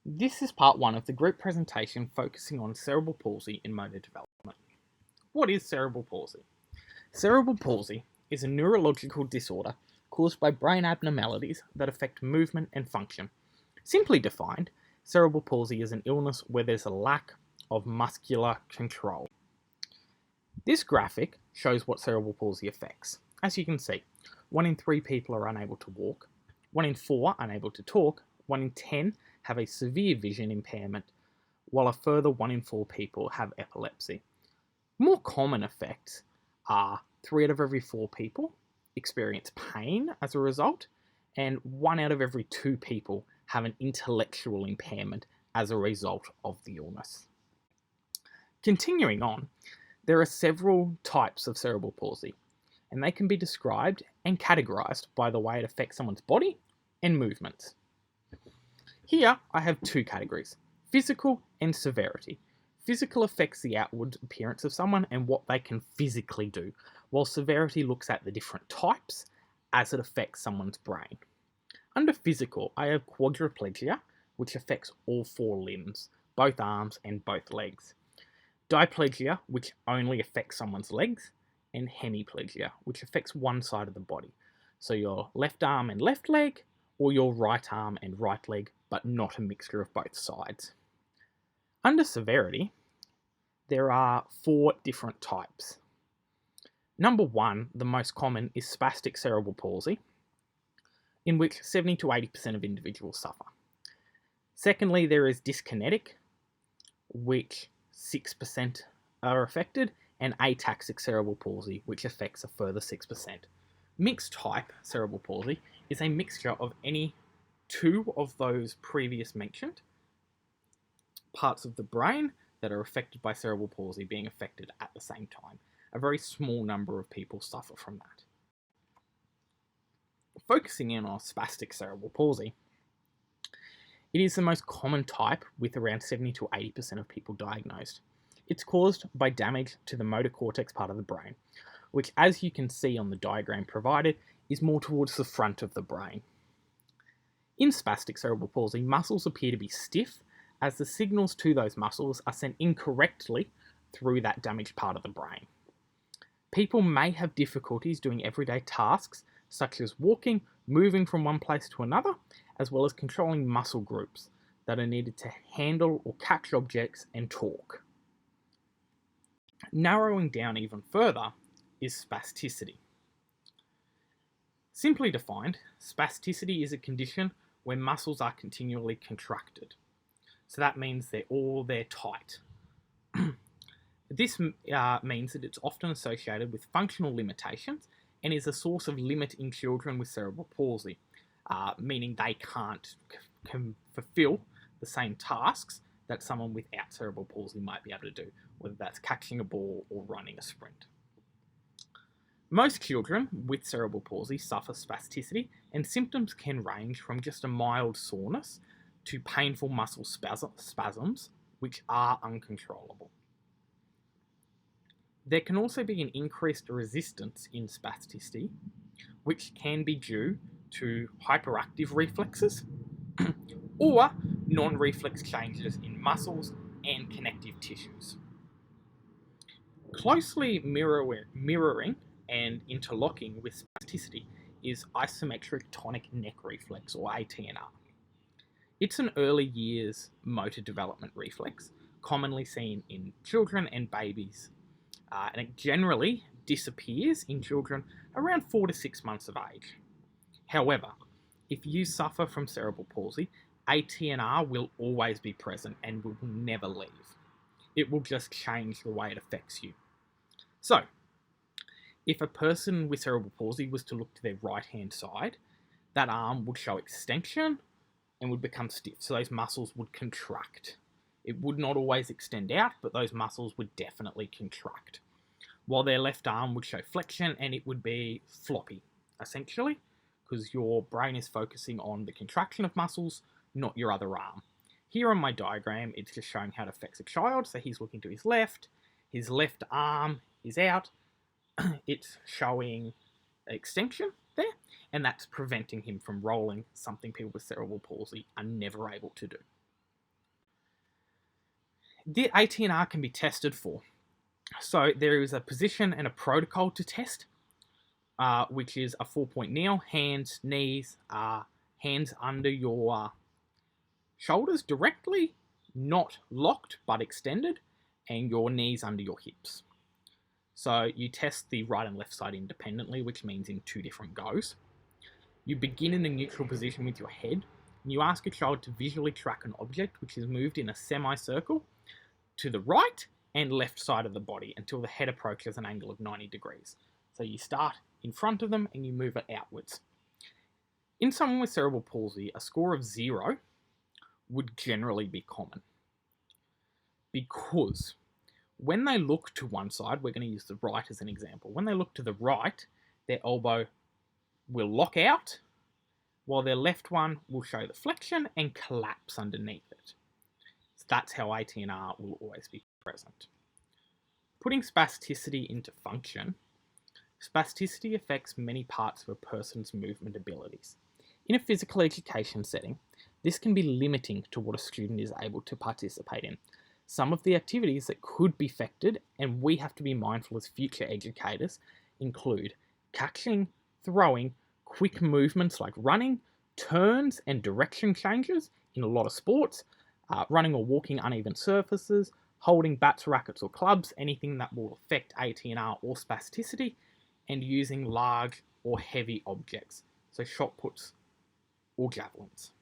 This is part one of the group presentation focusing on cerebral palsy in motor development. What is cerebral palsy? Cerebral palsy is a neurological disorder caused by brain abnormalities that affect movement and function. Simply defined, cerebral palsy is an illness where there's a lack of muscular control. This graphic shows what cerebral palsy affects. As you can see, 1 in 3 people are unable to walk, 1 in 4 unable to talk, 1 in 10 have a severe vision impairment, while a further 1 in 4 people have epilepsy. More common effects are 3 out of every 4 people experience pain as a result, and 1 out of every 2 people have an intellectual impairment as a result of the illness. Continuing on, there are several types of cerebral palsy, and they can be described and categorized by the way it affects someone's body and movements. Here I have 2 categories, physical and severity. Physical affects the outward appearance of someone and what they can physically do, while severity looks at the different types as it affects someone's brain. Under physical, I have quadriplegia, which affects all 4 limbs, both arms and both legs. Diplegia, which only affects someone's legs, and hemiplegia, which affects one side of the body. So your left arm and left leg, or your right arm and right leg, but not a mixture of both sides. Under severity, there are 4 different types. Number 1, the most common, is spastic cerebral palsy, in which 70 to 80% of individuals suffer. Secondly, there is dyskinetic, which 6% are affected, and ataxic cerebral palsy, which affects a further 6%. Mixed type cerebral palsy is a mixture of any 2 of those previous mentioned parts of the brain that are affected by cerebral palsy being affected at the same time. A very small number of people suffer from that. Focusing in on spastic cerebral palsy, it is the most common type with around 70 to 80% of people diagnosed. It's caused by damage to the motor cortex part of the brain, which, as you can see on the diagram provided, is more towards the front of the brain. In spastic cerebral palsy, muscles appear to be stiff as the signals to those muscles are sent incorrectly through that damaged part of the brain. People may have difficulties doing everyday tasks such as walking, moving from one place to another, as well as controlling muscle groups that are needed to handle or catch objects and talk. Narrowing down even further is spasticity. Simply defined, spasticity is a condition where muscles are continually contracted. So that means they're tight. This means that it's often associated with functional limitations and is a source of limit in children with cerebral palsy, meaning they can't fulfill the same tasks that someone without cerebral palsy might be able to do, whether that's catching a ball or running a sprint. Most children with cerebral palsy suffer spasticity, and symptoms can range from just a mild soreness to painful muscle spasms, which are uncontrollable. There can also be an increased resistance in spasticity, which can be due to hyperactive reflexes or non-reflex changes in muscles and connective tissues. Closely mirroring and interlocking with spasticity is isometric tonic neck reflex, or ATNR. It's an early years motor development reflex, commonly seen in children and babies, and it generally disappears in children around 4 to 6 months of age. However, if you suffer from cerebral palsy, ATNR will always be present and will never leave. It will just change the way it affects you. So, if a person with cerebral palsy was to look to their right-hand side, that arm would show extension and would become stiff, so those muscles would contract. It would not always extend out, but those muscles would definitely contract. While their left arm would show flexion and it would be floppy, essentially, because your brain is focusing on the contraction of muscles, not your other arm. Here on my diagram, it's just showing how it affects a child. So he's looking to his left arm is out, it's showing extension there, and that's preventing him from rolling, something people with cerebral palsy are never able to do. The ATNR can be tested for. So there is a position and a protocol to test, which is a 4-point kneel, hands, knees, hands under your shoulders directly, not locked but extended, and your knees under your hips. So you test the right and left side independently, which means in 2 different goes. You begin in a neutral position with your head, and you ask a child to visually track an object which is moved in a semicircle to the right and left side of the body until the head approaches an angle of 90 degrees. So you start in front of them and you move it outwards. In someone with cerebral palsy, a score of 0 would generally be common, because when they look to one side, we're going to use the right as an example. When they look to the right, their elbow will lock out, while their left one will show the flexion and collapse underneath it. So that's how ATNR will always be present. Putting spasticity into function, spasticity affects many parts of a person's movement abilities. In a physical education setting, this can be limiting to what a student is able to participate in. Some of the activities that could be affected, and we have to be mindful as future educators, include catching, throwing, quick movements like running, turns and direction changes in a lot of sports, running or walking uneven surfaces, holding bats, rackets or clubs, anything that will affect ATNR or spasticity, and using large or heavy objects, so shot puts or javelins.